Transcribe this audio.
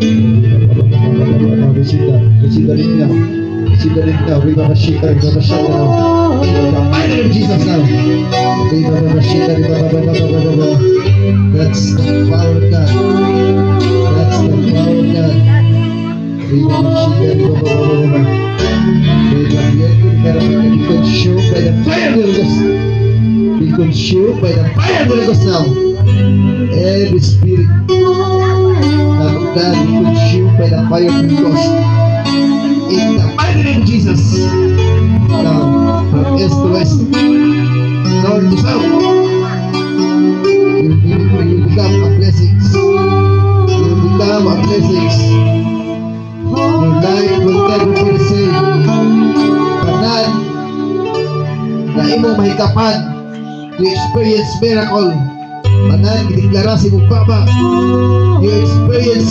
Receive the link now. Receive the link now. We have a shit now. In the mighty name of Jesus now. That's the power of God. That's the power of God. Be consumed by the fire of the Holy Ghost. Be consumed by the fire of the Holy Ghost now. Every spirit of God be consumed by the fire of the Holy Ghost. In the mighty name of Jesus. Now, from east to west, north to south, you will become a blessing. You will become a blessing. Your life will never be the same. Tanan na imong mahikapan to experience miracle. Tanan, gideklara si mong Papa, you experience